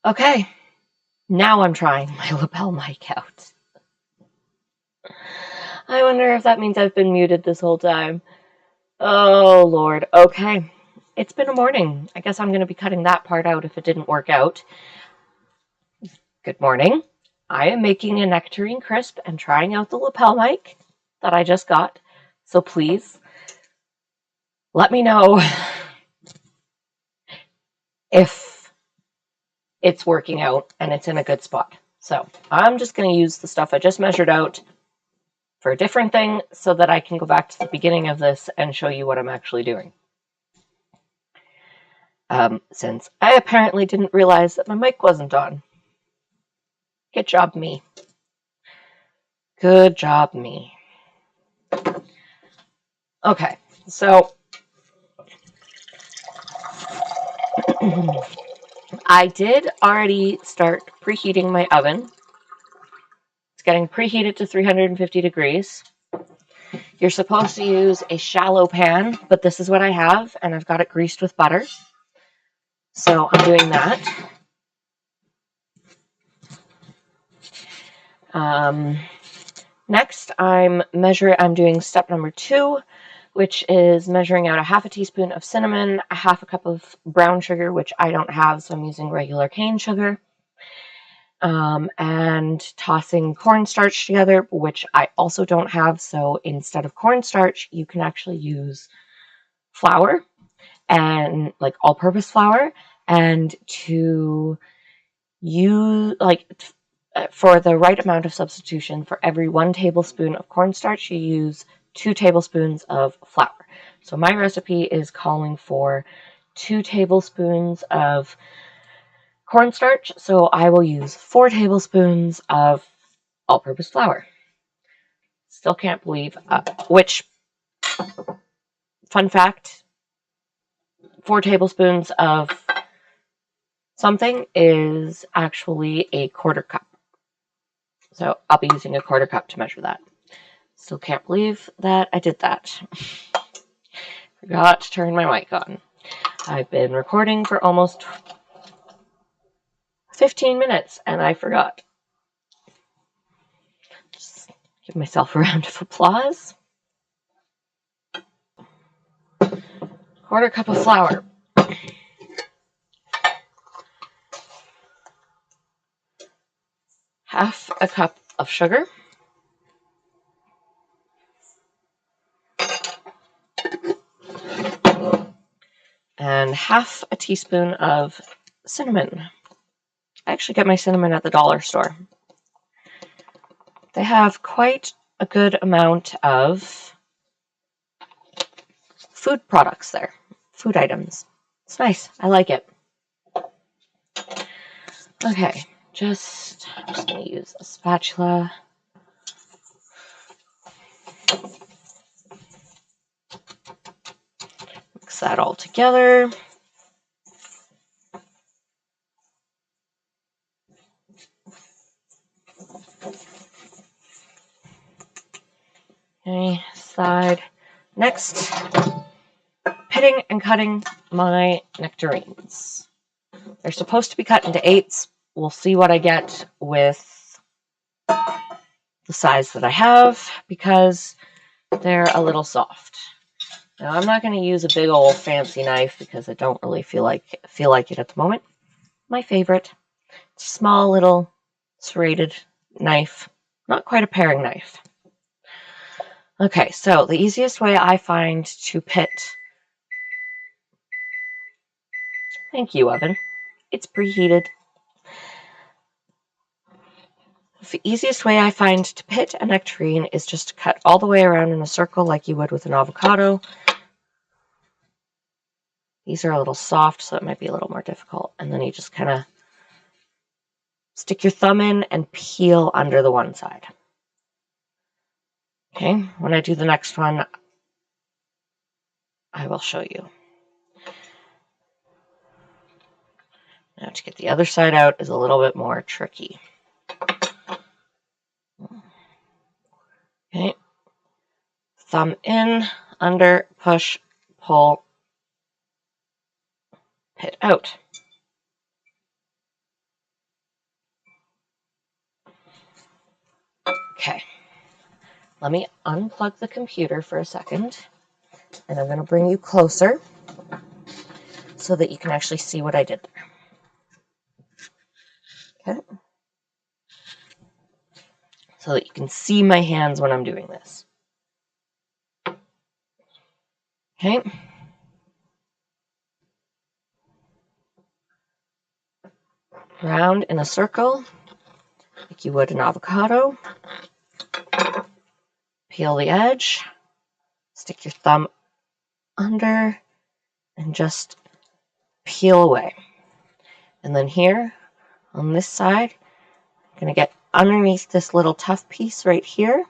Okay, now I'm trying my lapel mic out. I wonder if that means I've been muted this whole time. Oh, Lord. Okay. It's been a morning. I guess I'm going to be cutting that part out if it didn't work out. Good morning. I am making a Nectarine Crisp and trying out the lapel mic that I just got. So please, let me know if it's working out and it's in a good spot. So I'm just going to use the stuff I just measured out for a different thing so that I can go back to the beginning of this and show you what I'm actually doing. Since I apparently didn't realize that my mic wasn't on. Good job, me. Good job, me. Okay, so I did already start preheating my oven. It's getting preheated to 350 degrees. You're supposed to use a shallow pan, but this is what I have, and I've got it greased with butter. So I'm doing that. Next, I'm doing step number 2, which is measuring out a half a teaspoon of cinnamon, a half a cup of brown sugar, which I don't have, so I'm using regular cane sugar, and tossing cornstarch together, which I also don't have. So instead of cornstarch, you can actually use flour, and like all-purpose flour, and to use for the right amount of substitution, for every 1 tablespoon of cornstarch, you use 2 tablespoons of flour. So my recipe is calling for 2 tablespoons of cornstarch, so I will use 4 tablespoons of all-purpose flour. Still can't believe, which, fun fact, 4 tablespoons of something is actually a quarter cup. So I'll be using a quarter cup to measure that. Still can't believe that I did that. Forgot to turn my mic on. I've been recording for almost 15 minutes and I forgot. Just give myself a round of applause. Quarter cup of flour. Half a cup of sugar. And half a teaspoon of cinnamon. I actually get my cinnamon at the dollar store. They have quite a good amount of food products there, food items. It's nice. I like it. Okay, I'm just going to use a spatula. Mix that all together. Okay, side. Next, pitting and cutting my nectarines. They're supposed to be cut into 8s. We'll see what I get with the size that I have because they're a little soft. Now I'm not going to use a big old fancy knife because I don't really feel like it at the moment. My favorite, small little serrated knife, not quite a paring knife. Okay, so the easiest way I find to pit. Thank you, oven. It's preheated. The easiest way I find to pit a nectarine is just to cut all the way around in a circle like you would with an avocado. These are a little soft, so it might be a little more difficult. And then you just kind of stick your thumb in and peel under the one side. Okay, when I do the next one, I will show you. Now to get the other side out is a little bit more tricky. Okay, thumb in, under, push, pull, pit out. let me unplug the computer for a second, and I'm going to bring you closer so that you can actually see what I did there. Okay? So that you can see my hands when I'm doing this. Okay? Round in a circle, like you would an avocado. Peel the edge, stick your thumb under, and just peel away. And then here, on this side, I'm going to get underneath this little tough piece right here,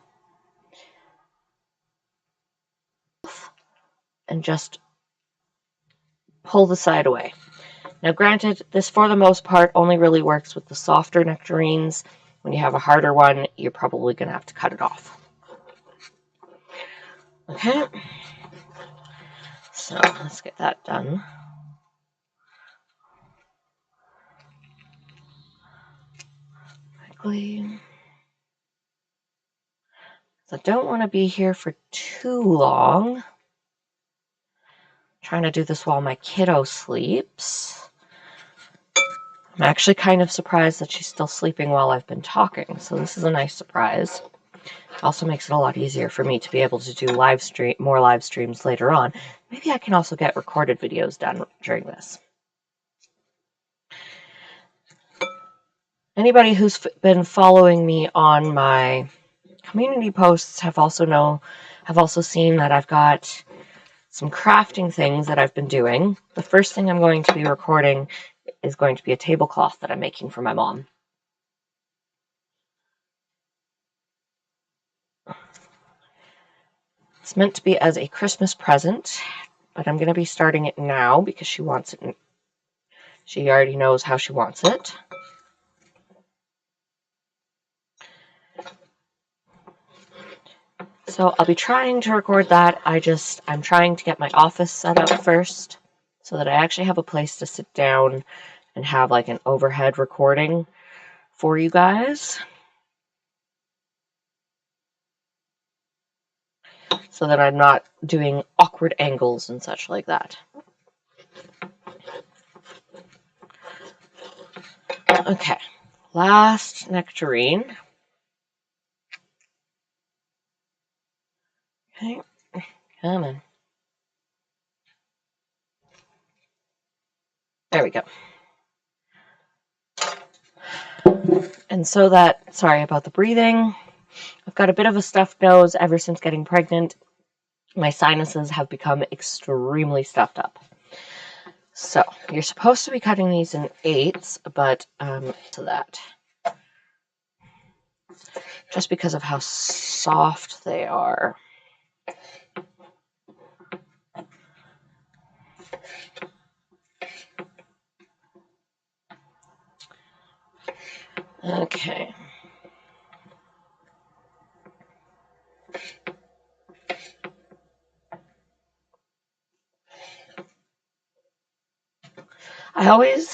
and just pull the side away. Now granted, this for the most part only really works with the softer nectarines. When you have a harder one, you're probably going to have to cut it off. Okay, so let's get that done. Quickly. So I don't want to be here for too long. I'm trying to do this while my kiddo sleeps. I'm actually kind of surprised that she's still sleeping while I've been talking, so this is a nice surprise. It also makes it a lot easier for me to be able to do more live streams later on. Maybe I can also get recorded videos done during this. Anybody who's been following me on my community posts have also seen that I've got some crafting things that I've been doing. The first thing I'm going to be recording is going to be a tablecloth that I'm making for my mom. It's meant to be as a Christmas present, but I'm going to be starting it now because she wants it. She already knows how she wants it. So I'll be trying to record that. I'm trying to get my office set up first so that I actually have a place to sit down and have like an overhead recording for you guys. So that I'm not doing awkward angles and such like that. Okay, last nectarine. Okay, come on. There we go. And so that, sorry about the breathing. I've got a bit of a stuffed nose ever since getting pregnant. My sinuses have become extremely stuffed up. So, you're supposed to be cutting these in 8s, but to that. Just because of how soft they are. Okay.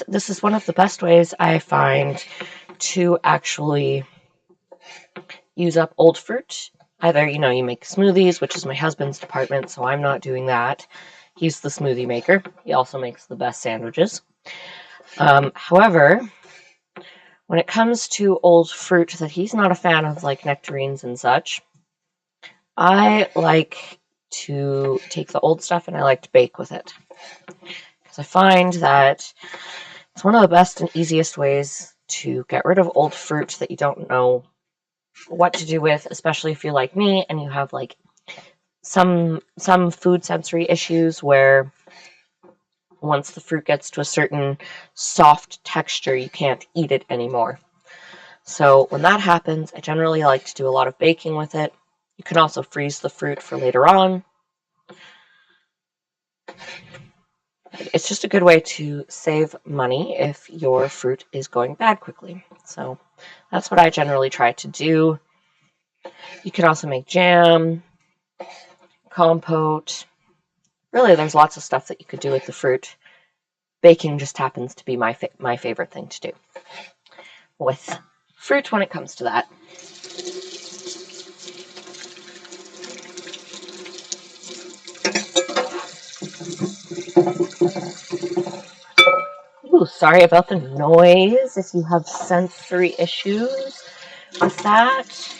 This is one of the best ways I find to actually use up old fruit. Either, you make smoothies, which is my husband's department, so I'm not doing that. He's the smoothie maker. He also makes the best sandwiches. However, when it comes to old fruit that he's not a fan of, like nectarines and such, I like to take the old stuff and I like to bake with it. Because I find that it's one of the best and easiest ways to get rid of old fruit that you don't know what to do with, especially if you're like me and you have like some food sensory issues where once the fruit gets to a certain soft texture, you can't eat it anymore. So when that happens, I generally like to do a lot of baking with it. You can also freeze the fruit for later on. It's just a good way to save money if your fruit is going bad quickly. So that's what I generally try to do. You can also make jam, compote. Really, there's lots of stuff that you could do with the fruit. Baking just happens to be my favorite thing to do with fruit when it comes to that. Ooh, sorry about the noise if you have sensory issues with that.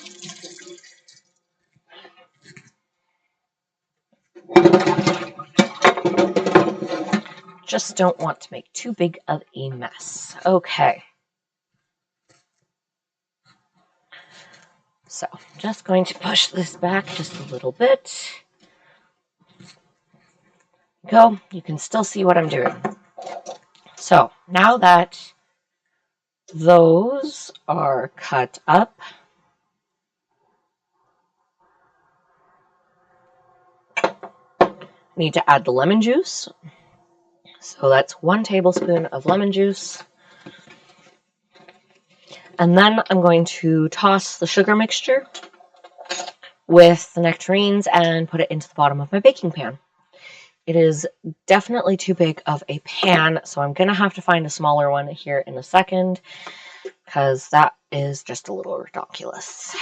Just don't want to make too big of a mess. Okay. So, just going to push this back just a little bit. Go. You can still see what I'm doing. So, now that those are cut up, need to add the lemon juice. So that's 1 tablespoon of lemon juice. And then I'm going to toss the sugar mixture with the nectarines and put it into the bottom of my baking pan. It is definitely too big of a pan, so I'm going to have to find a smaller one here in a second, because that is just a little ridiculous.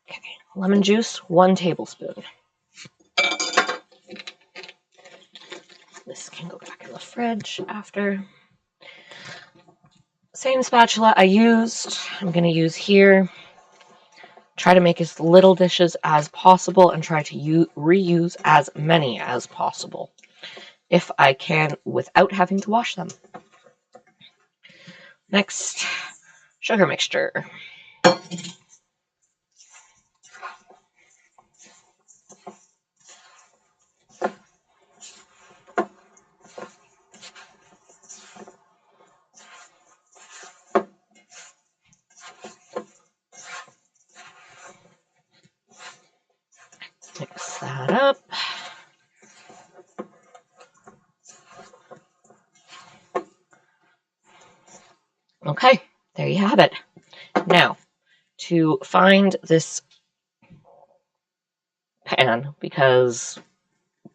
Okay, lemon juice, 1 tablespoon. This can go back in the fridge after. Same spatula I used, I'm going to use here. Try to make as little dishes as possible and try to reuse as many as possible, if I can, without having to wash them. Next, sugar mixture. Mix that up. Okay, there you have it. Now, to find this pan, because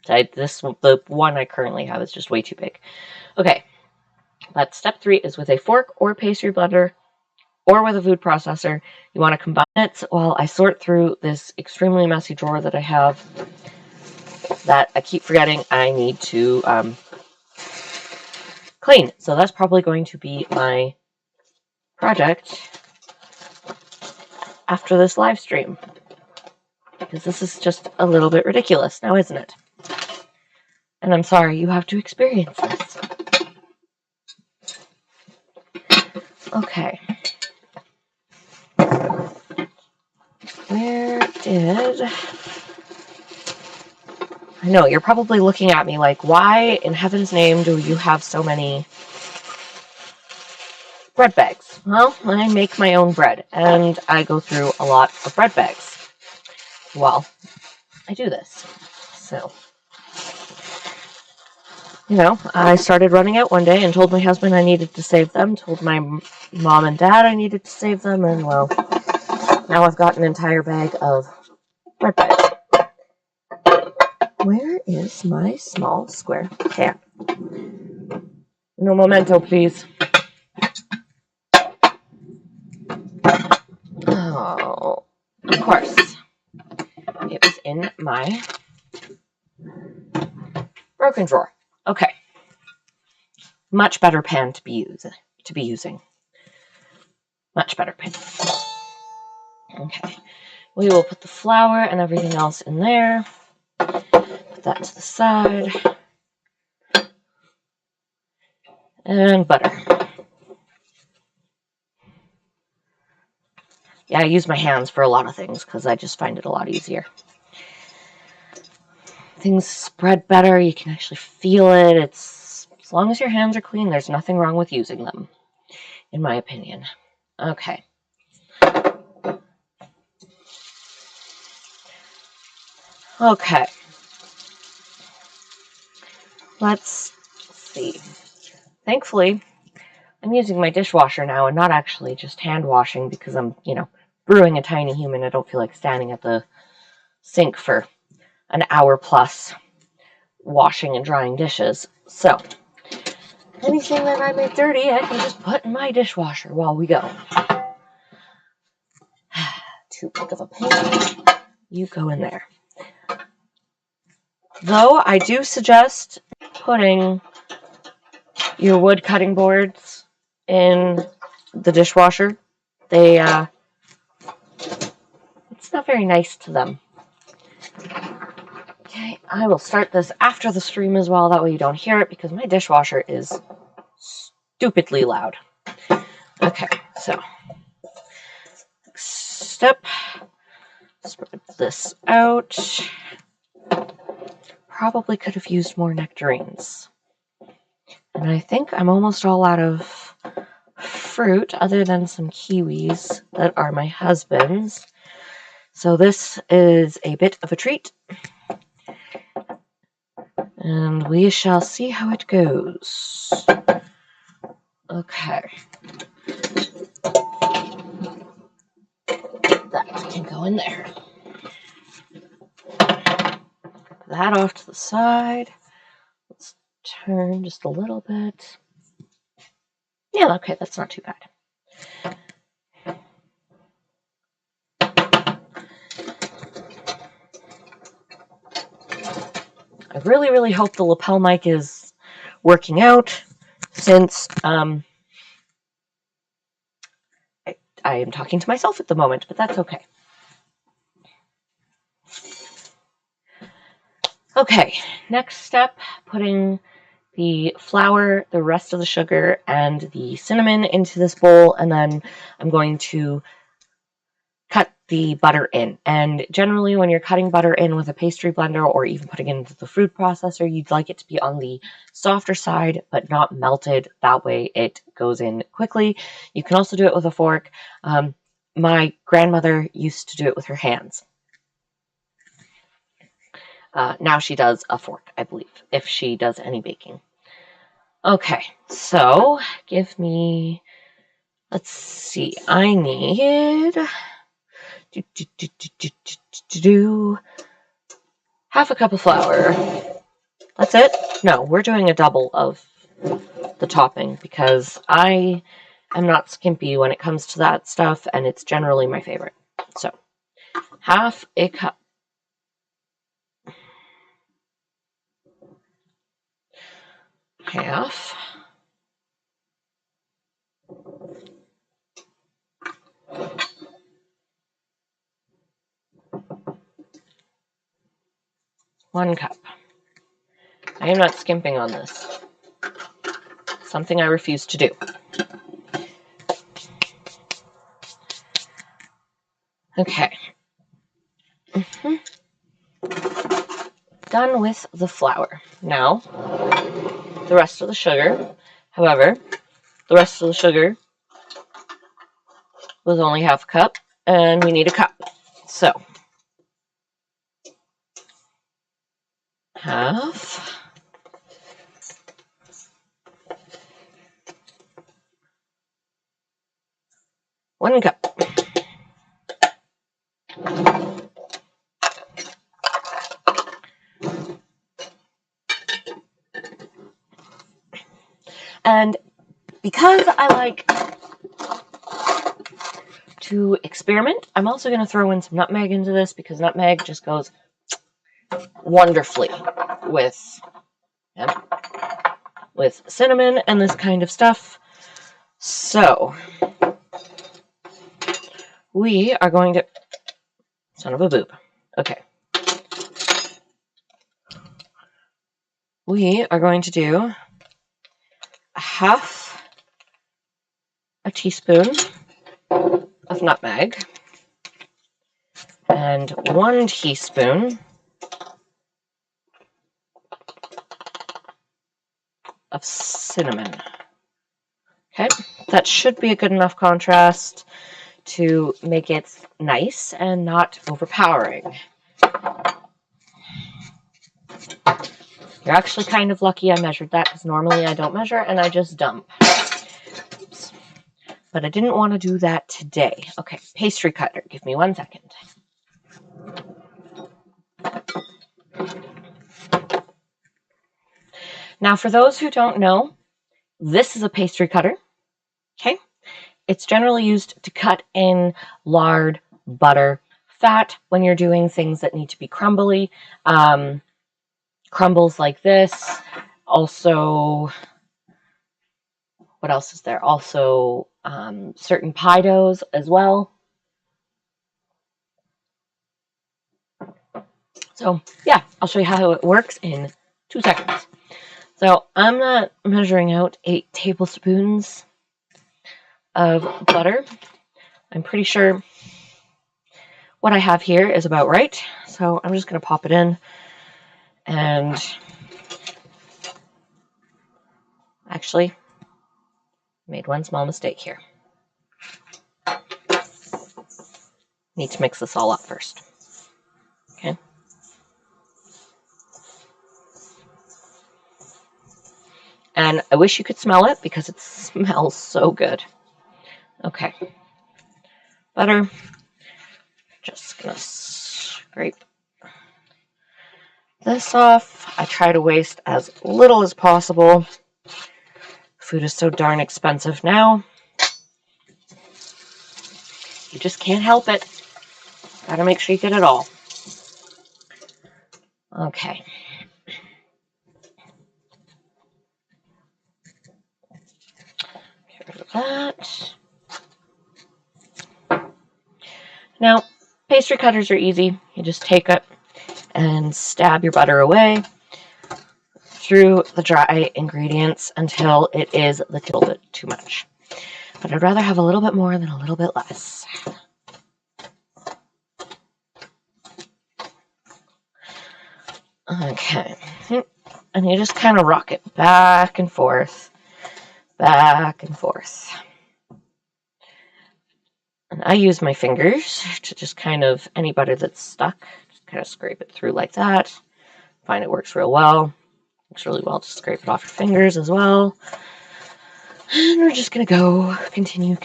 the one I currently have is just way too big. Okay, but step 3 is with a fork or pastry blender or with a food processor. You want to combine it while I sort through this extremely messy drawer that I have that I keep forgetting I need to clean. So that's probably going to be my project after this live stream, because this is just a little bit ridiculous now, isn't it? And I'm sorry you have to experience this. Okay. Where did... I know, you're probably looking at me like, why in heaven's name do you have so many bread bags? Well, I make my own bread, and I go through a lot of bread bags while I do this. So, you know, I started running out one day and told my husband I needed to save them, told my mom and dad I needed to save them, and, well, now I've got an entire bag of bread bags. Where is my small square pan? No memento, please. Oh, of course. It was in my broken drawer. Okay. Much better pan to be using. Much better pan. Okay. We will put the flour and everything else in there. Put that to the side. And butter. Yeah, I use my hands for a lot of things because I just find it a lot easier. Things spread better. You can actually feel it. As long as your hands are clean, there's nothing wrong with using them, in my opinion. Okay. Okay. Let's see. Thankfully, I'm using my dishwasher now and not actually just hand washing because I'm, brewing a tiny human. I don't feel like standing at the sink for an hour plus washing and drying dishes. So, anything that I make dirty, I can just put in my dishwasher while we go. Too big of a pain. You go in there. Though I do suggest putting your wood cutting boards in the dishwasher. It's not very nice to them. Okay, I will start this after the stream as well. That way you don't hear it because my dishwasher is stupidly loud. Okay, so step, spread this out. Probably could have used more nectarines. And I think I'm almost all out of fruit other than some kiwis that are my husband's. So this is a bit of a treat. And we shall see how it goes. Okay. That can go in there. Put that off to the side. Let's turn just a little bit. Yeah, okay, that's not too bad. I really, really hope the lapel mic is working out since I am talking to myself at the moment, but that's okay. Okay, next step, putting the flour, the rest of the sugar, and the cinnamon into this bowl, and then I'm going to cut the butter in. And generally when you're cutting butter in with a pastry blender or even putting it into the food processor, you'd like it to be on the softer side but not melted. That way it goes in quickly. You can also do it with a fork. My grandmother used to do it with her hands. Now she does a fork, I believe, if she does any baking. Okay, so give me, let's see, I need half a cup of flour. That's it? No, we're doing a double of the topping because I am not skimpy when it comes to that stuff, and it's generally my favorite. So, half a cup. Half. One cup. I am not skimping on this. Something I refuse to do. Okay. Done with the flour. Now, the rest of the sugar. However, the rest of the sugar was only half a cup, and we need a cup. So, half. One cup. And because I like to experiment, I'm also going to throw in some nutmeg into this because nutmeg just goes wonderfully with cinnamon and this kind of stuff. So, we are going to... Son of a boob. Okay. We are going to do half a teaspoon of nutmeg and 1 teaspoon of cinnamon. Okay, that should be a good enough contrast to make it nice and not overpowering. You're actually kind of lucky I measured that because normally I don't measure and I just dump. Oops. But I didn't want to do that today. Okay, pastry cutter. Give me 1 second. Now, for those who don't know, this is a pastry cutter. Okay, it's generally used to cut in lard, butter, fat when you're doing things that need to be crumbly. crumbles like this. Also, what else is there? Also, certain pie doughs as well. So yeah, I'll show you how it works in 2 seconds. So I'm not measuring out 8 tablespoons of butter. I'm pretty sure what I have here is about right. So I'm just going to pop it in. And actually, made one small mistake here. Need to mix this all up first. Okay. And I wish you could smell it because it smells so good. Okay. Butter. Just gonna scrape this off. I try to waste as little as possible. Food is so darn expensive now. You just can't help it. Gotta make sure you get it all. Okay. Get rid of that. Now, pastry cutters are easy. You just take it and stab your butter away through the dry ingredients until it is a little bit too much. But I'd rather have a little bit more than a little bit less. Okay. And you just kind of rock it back and forth, back and forth. And I use my fingers to just kind of, any butter that's stuck, just kind of scrape it through like that. Find it works real well. Works really well to scrape it off your fingers as well. And we're just going to go continue.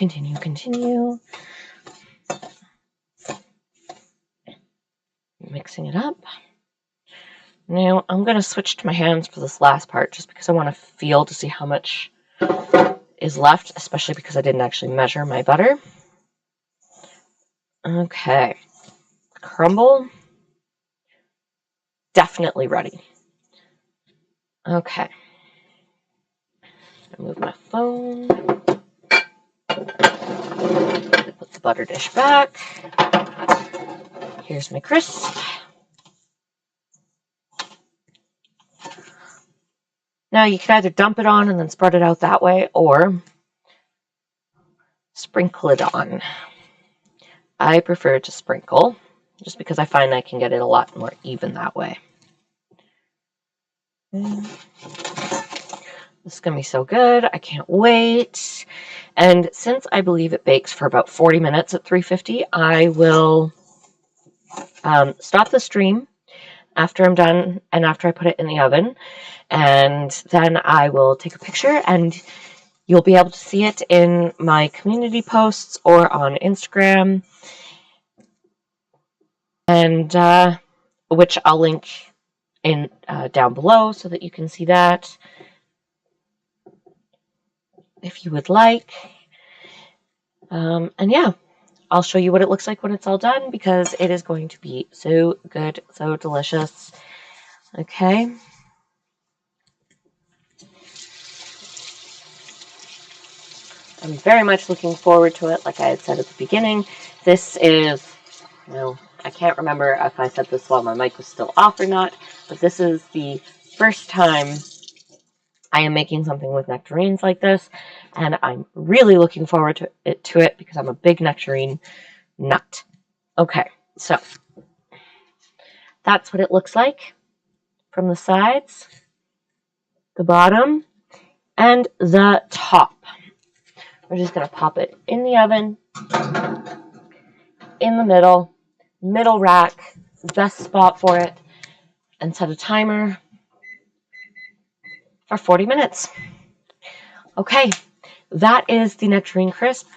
Mixing it up. Now I'm going to switch to my hands for this last part just because I want to feel to see how much is left, especially because I didn't actually measure my butter. Okay. Crumble. Definitely ready. Okay. Move my phone. Put the butter dish back. Here's my crisp. Now you can either dump it on and then spread it out that way, or sprinkle it on. I prefer to sprinkle, just because I find I can get it a lot more even that way. This is going to be so good. I can't wait. And since I believe it bakes for about 40 minutes at 350, I will stop the stream after I'm done and after I put it in the oven. And then I will take a picture and you'll be able to see it in my community posts or on Instagram. And which I'll link in down below so that you can see that if you would like. And yeah, I'll show you what it looks like when it's all done because it is going to be so good, so delicious. Okay. I'm very much looking forward to it. Like I had said at the beginning, this is, well, I can't remember if I said this while my mic was still off or not, but this is the first time I am making something with nectarines like this, and I'm really looking forward to it because I'm a big nectarine nut. Okay, so that's what it looks like from the sides, the bottom, and the top. We're just going to pop it in the oven, in the middle rack, best spot for it, and set a timer for 40 minutes. Okay, that is the Nectarine Crisp.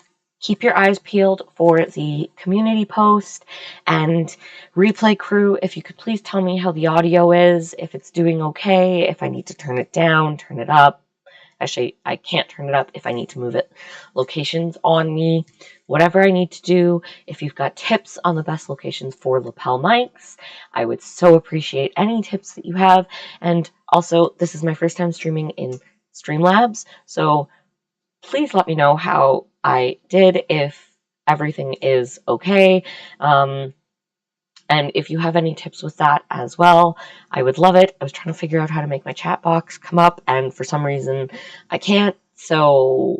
Keep your eyes peeled for the community post and replay crew. If you could please tell me how the audio is, if it's doing okay, if I need to turn it down, turn it up, Actually, I can't turn it up if I need to move it. Locations on me, whatever I need to do. If you've got tips on the best locations for lapel mics, I would so appreciate any tips that you have. And also, this is my first time streaming in Streamlabs, so please let me know how I did, if everything is okay. And if you have any tips with that as well, I would love it. I was trying to figure out how to make my chat box come up, and for some reason I can't. So